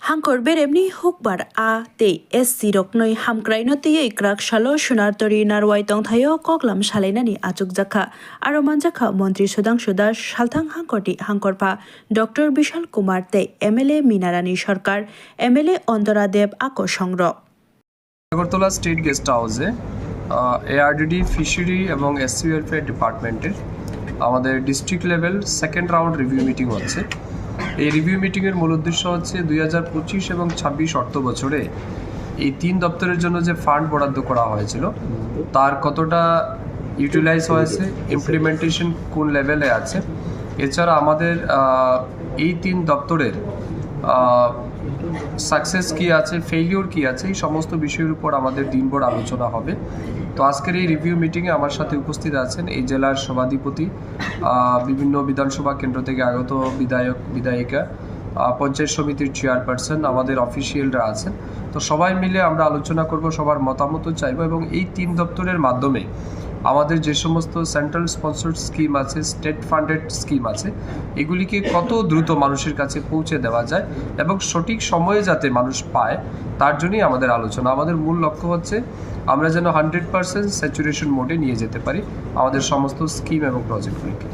Hangkor beremni hukbar a te sirok noi hamkraino te ikrak shalo shunar tori narwai tongthayo koklam shalainani achuk jakha aro manjakha মন্ত্রী Sudhanshu Das সালথাং হাঙ্করটি হাঙ্করপা doctor বিশাল কুমার তে MLA Minarani সরকার MLA Antara দেব আকো সংগ্রহ Agartala state guest হাউসে ARDD fishery এবং SC welfare ডিপার্টমেন্টের আমাদের district level second round review meeting হচ্ছে। এই রিভিউ মিটিংয়ের মূল উদ্দেশ্য হচ্ছে 2025 এবং 26 অর্থ বছরে এই 3 দপ্তরের জন্য যে ফান্ড বরাদ্দ করা হয়েছিল তার কতটা ইউটিলাইজ হয়েছে, ইমপ্লিমেন্টেশন কোন লেভেলে আছে, এছাড়া আমাদের এই 3 দপ্তরের সাকসেস কী আছে, ফেইলিওর কী আছে, এই সমস্ত বিষয়ের উপর আমাদের দিনভর আলোচনা হবে। তো আজকের এই রিভিউ মিটিংয়ে আমার সাথে উপস্থিত আছেন এই জেলার সভাধিপতি, বিভিন্ন বিধানসভা কেন্দ্র থেকে আগত বিধায়িকা, পঞ্চায়েত সমিতির চেয়ারপারসন, আমাদের অফিসিয়ালরা আছেন। তো সবাই মিলে আমরা আলোচনা করব, সবার মতামতও চাইব এবং এই 3 দপ্তরের মাধ্যমে আমাদের যে সমস্ত সেন্ট্রাল স্পন্সর্ড স্কিম আছে, স্টেট ফান্ডেড স্কিম আছে, এগুলিকে কত দ্রুত মানুষের কাছে পৌঁছে দেওয়া যায় এবং সঠিক সময়ে যাতে মানুষ পায় তার জন্যই আমাদের আলোচনা। আমাদের মূল লক্ষ্য হচ্ছে আমরা যেন 100% স্যাচুরেশন মোডে নিয়ে যেতে পারি আমাদের সমস্ত স্কিম এবং প্রজেক্টগুলিকে।